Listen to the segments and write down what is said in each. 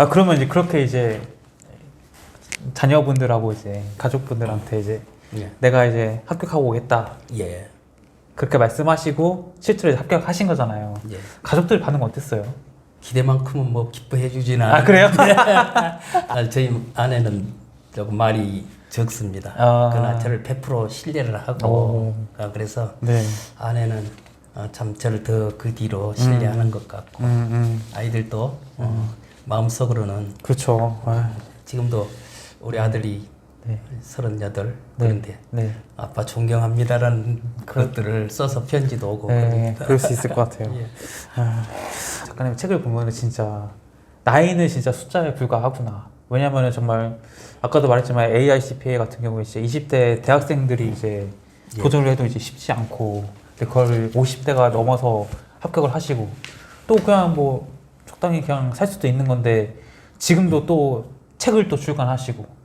아, 그러면 이제 그렇게 이제 자녀분들하고 이제 가족분들한테 이제 예. 내가 이제 합격하고 오겠다. 예. 그렇게 말씀하시고 실제로 이제 합격하신 거잖아요. 예. 가족들 반응 어땠어요? 기대만큼은 뭐 기뻐해 주지는 아, 그래요? 저희 아내는 조금 말이 적습니다. 아. 그러나 저를 100% 신뢰를 하고 그래서 네. 아내는 참 저를 더 그 뒤로 신뢰하는 것 같고 아이들도 마음속으로는 그렇죠. 아, 지금도 우리 아들이 네. 38 그런데 네. 아빠 존경합니다라는 것들을 써서 편지도 오고 네, 그럽니다. 그럴 수 있을 것 같아요. 예. 아, 작가님 책을 보면은 진짜 나이는 진짜 숫자에 불과하구나. 왜냐면은 정말 아까도 말했지만 AICPA 같은 경우에 이제 20대 대학생들이 이제 예. 도전을 해도 이제 쉽지 않고 근데 그걸 50대가 넘어서 합격을 하시고 또 그냥 뭐 적당히 그냥 살 수도 있는 건데 지금도 또 책을 또 출간하시고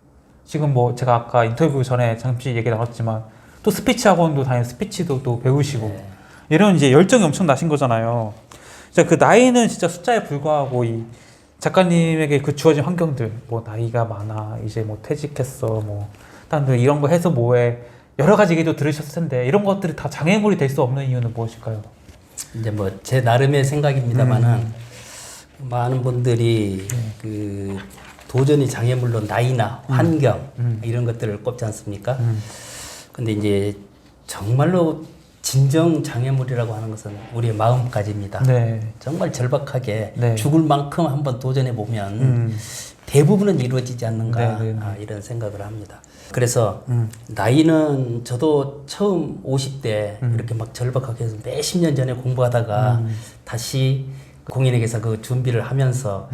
지금 뭐 제가 아까 인터뷰 전에 잠시 얘기 나눴지만 또 스피치 학원도 다니고 스피치도 또 배우시고 네. 이런 이제 열정이 엄청 나신 거잖아요. 진짜 그 나이는 진짜 숫자에 불과하고 이 작가님에게 그 주어진 환경들 뭐 나이가 많아 이제 뭐 퇴직했어 뭐 다른 이런 거 해서 뭐해 여러 가지 얘기도 들으셨을 텐데 이런 것들이 다 장애물이 될 수 없는 이유는 무엇일까요? 이제 뭐 제 나름의 생각입니다만은 많은 분들이 그 도전이 장애물로 나이나 환경 이런 것들을 꼽지 않습니까? 근데 이제 정말로 진정 장애물이라고 하는 것은 우리의 마음가짐입니다. 네. 정말 절박하게 네. 죽을 만큼 한번 도전해 보면 대부분은 이루어지지 않는가 네, 네, 네. 이런 생각을 합니다. 그래서 나이는 저도 처음 50대 이렇게 막 절박하게 해서 몇십 년 전에 공부하다가 다시 공인에게서 그 준비를 하면서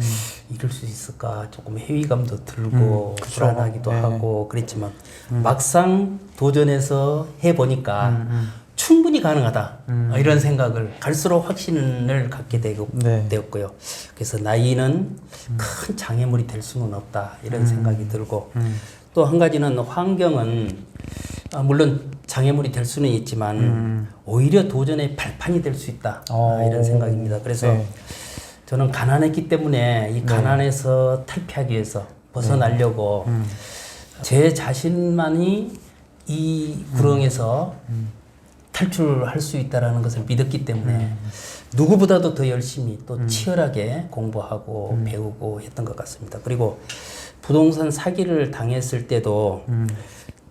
이룰 수 있을까 조금 회의감도 들고 그쵸. 불안하기도 네. 하고 그랬지만 막상 도전해서 해보니까 충분히 가능하다 이런 생각을 갈수록 확신을 갖게 네. 되었고요. 그래서 나이는 큰 장애물이 될 수는 없다 이런 생각이 들고 또 한 가지는 환경은 물론 장애물이 될 수는 있지만 오히려 도전의 발판이 될 수 있다 이런 생각입니다. 그래서 네. 저는 가난했기 때문에 이 가난에서 탈피하기 위해서 벗어나려고 제 자신만이 이 구렁에서 탈출할 수 있다라는 것을 믿었기 때문에 누구보다도 더 열심히 또 치열하게 공부하고 배우고 했던 것 같습니다. 그리고 부동산 사기를 당했을 때도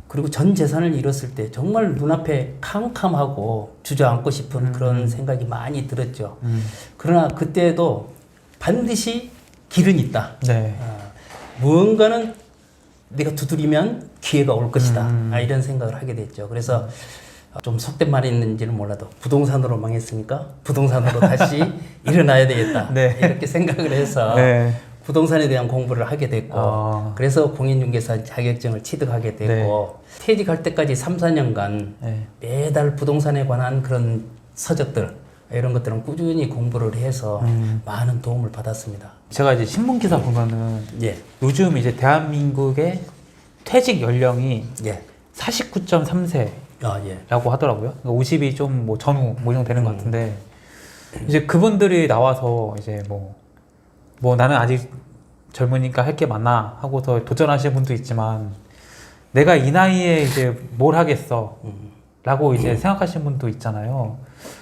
그리고 전 재산을 잃었을 때 정말 눈앞에 캄캄하고 주저앉고 싶은 그런 생각이 많이 들었죠. 그러나 그때도 반드시 길은 있다. 네. 무언가는 내가 두드리면 기회가 올 것이다. 이런 생각을 하게 됐죠. 그래서 좀 속된 말이 있는지는 몰라도 부동산으로 망했으니까 부동산으로 다시 일어나야 되겠다. 네. 이렇게 생각을 해서 네. 부동산에 대한 공부를 하게 됐고 아. 그래서 공인중개사 자격증을 취득하게 됐고 퇴직할 때까지 3, 4년간 네. 매달 부동산에 관한 그런 서적들 이런 것들은 꾸준히 공부를 해서 많은 도움을 받았습니다. 제가 이제 신문 기사 보면은 예, 요즘 이제 대한민국의 퇴직 연령이 예, 49.3세라고 예, 하더라고요. 그러니까 50이 좀 뭐 전후 뭐 정도 되는 것 같은데 이제 그분들이 나와서 이제 뭐 나는 아직 젊으니까 할 게 많아 하고서 도전하시는 분도 있지만 내가 이 나이에 이제 뭘 하겠어 라고 이제 생각하시는 분도 있잖아요.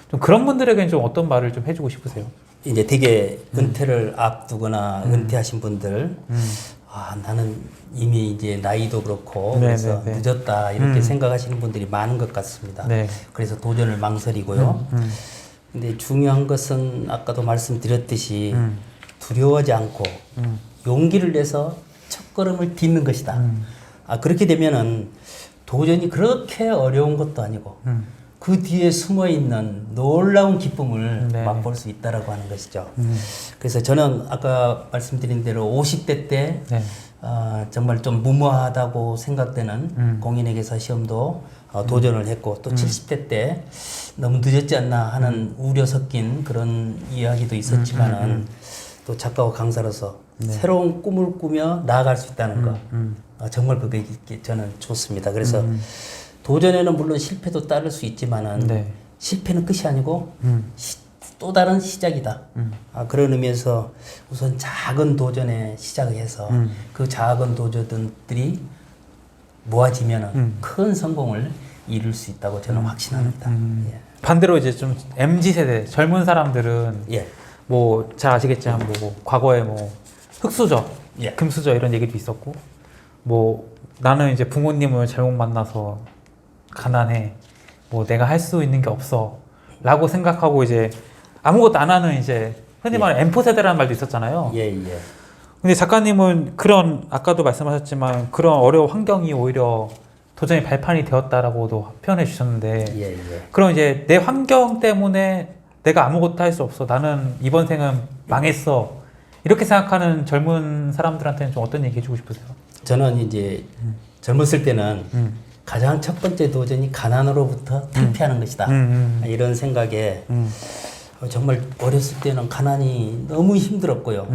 좀 그런 분들에게는 좀 어떤 말을 좀 해주고 싶으세요? 이제 되게 은퇴를 앞두거나 은퇴하신 분들 나는 이미 이제 나이도 그렇고 네, 그래서 네, 네. 늦었다 이렇게 생각하시는 분들이 많은 것 같습니다. 네. 그래서 도전을 망설이고요. 근데 중요한 것은 아까도 말씀드렸듯이 두려워하지 않고 용기를 내서 첫걸음을 딛는 것이다. 그렇게 되면은 도전이 그렇게 어려운 것도 아니고 그 뒤에 숨어 있는 놀라운 기쁨을 네. 맛볼 수 있다라고 하는 것이죠. 그래서 저는 아까 말씀드린 대로 50대 때 네. 정말 좀 무모하다고 생각되는 공인회계사 시험도 도전을 했고 또 70대 때 너무 늦었지 않나 하는 우려 섞인 그런 이야기도 있었지만은 또 작가와 강사로서 새로운 꿈을 꾸며 나아갈 수 있다는 거 정말 그게 저는 좋습니다. 그래서 도전에는 물론 실패도 따를 수 있지만은 네. 실패는 끝이 아니고 또 다른 시작이다. 그런 의미에서 우선 작은 도전에 시작을 해서 그 작은 도전들이 모아지면은 큰 성공을 이룰 수 있다고 저는 확신합니다. 예. 반대로 이제 좀 MZ 세대 젊은 사람들은 예. 뭐 잘 아시겠지만 뭐 과거에 뭐 흙수저, 예. 금수저 이런 얘기도 있었고 뭐 나는 이제 부모님을 잘못 만나서 가난해. 뭐 내가 할 수 있는 게 없어. 라고 생각하고 이제 아무것도 안 하는 이제 흔히 말하는 M4 세대라는 말도 있었잖아요. 예, 예. 근데 작가님은 그런 아까도 말씀하셨지만 그런 어려운 환경이 오히려 도전의 발판이 되었다라고도 표현해 주셨는데 예, 예. 그럼 이제 내 환경 때문에 내가 아무것도 할 수 없어. 나는 이번 생은 망했어. 이렇게 생각하는 젊은 사람들한테는 좀 어떤 얘기 해주고 싶으세요? 저는 이제 젊었을 때는 가장 첫 번째 도전이 가난으로부터 탈피하는 것이다. 이런 생각에 정말 어렸을 때는 가난이 너무 힘들었고요.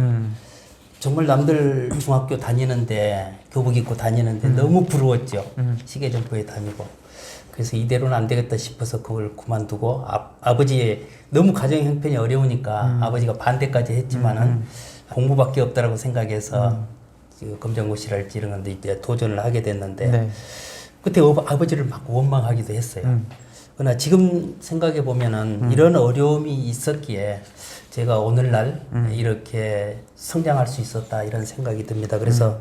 정말 남들 중학교 다니는데 교복 입고 다니는데 너무 부러웠죠. 시계점포에 다니고. 그래서 이대로는 안 되겠다 싶어서 그걸 그만두고 아버지의 너무 가정 형편이 어려우니까 아버지가 반대까지 했지만은 공부밖에 없다라고 생각해서 그 검정고시랄지 이런 건데 이때 도전을 하게 됐는데 네. 그때 아버지를 막 원망하기도 했어요. 그러나 지금 생각해 보면은 이런 어려움이 있었기에 제가 오늘날 이렇게 성장할 수 있었다 이런 생각이 듭니다. 그래서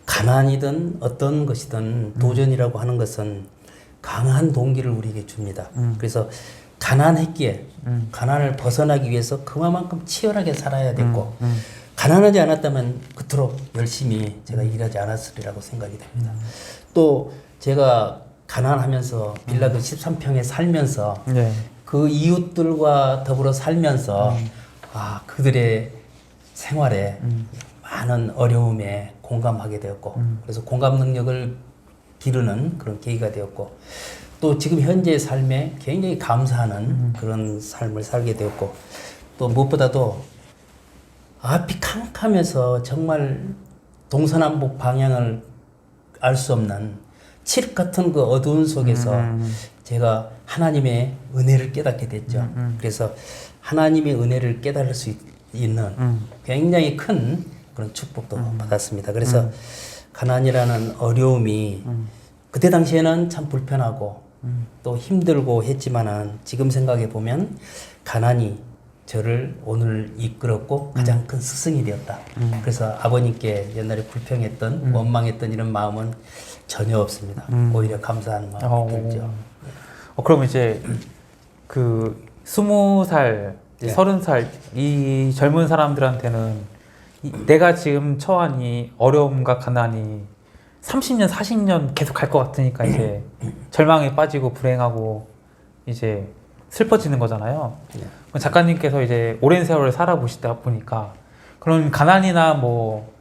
가난이든 어떤 것이든 도전이라고 하는 것은 강한 동기를 우리에게 줍니다. 그래서 가난했기에 가난을 벗어나기 위해서 그만큼 치열하게 살아야 됐고 가난하지 않았다면 그토록 열심히 제가 일하지 않았으리라고 생각이 됩니다. 또 제가 가난하면서 빌라도 13평에 살면서 네. 그 이웃들과 더불어 살면서 그들의 생활에 많은 어려움에 공감하게 되었고 그래서 공감 능력을 기르는 그런 계기가 되었고 또 지금 현재의 삶에 굉장히 감사하는 그런 삶을 살게 되었고 또 무엇보다도 앞이 캄캄해서 정말 동서남북 방향을 알 수 없는 칠흑 같은 그 어두운 속에서 제가 하나님의 은혜를 깨닫게 됐죠. 그래서 하나님의 은혜를 깨달을 수 있는 굉장히 큰 그런 축복도 받았습니다. 그래서 가난이라는 어려움이 그때 당시에는 참 불편하고 또 힘들고 했지만은 지금 생각해 보면 가난이 저를 오늘 이끌었고 가장 큰 스승이 되었다. 그래서 아버님께 옛날에 불평했던 원망했던 이런 마음은 전혀 없습니다. 오히려 감사한 마음이 들죠. 그럼 이제 그 20살, 예. 30살 이 젊은 사람들한테는 내가 지금 처한 이 어려움과 가난이 30년, 40년 계속 갈 것 같으니까 이제 절망에 빠지고 불행하고 이제 슬퍼지는 거잖아요. 예. 작가님께서 이제 오랜 세월을 살아보시다 보니까 그런 가난이나 뭐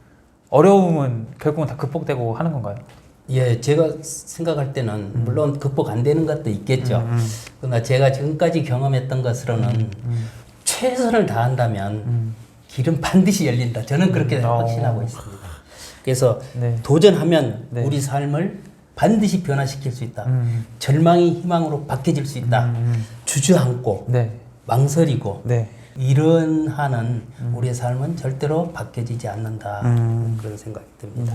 어려움은 결국은 다 극복되고 하는 건가요? 예, 제가 생각할 때는 물론 극복 안 되는 것도 있겠죠. 그러나 제가 지금까지 경험했던 것으로는 최선을 다한다면 길은 반드시 열린다. 저는 그렇게 확신하고 있습니다. 그래서 네. 도전하면 네. 우리 삶을 반드시 변화시킬 수 있다. 절망이 희망으로 바뀌어질 수 있다. 주저앉고 네. 망설이고 네. 이런 한은 우리의 삶은 절대로 바뀌어지지 않는다. 그런 생각이 듭니다.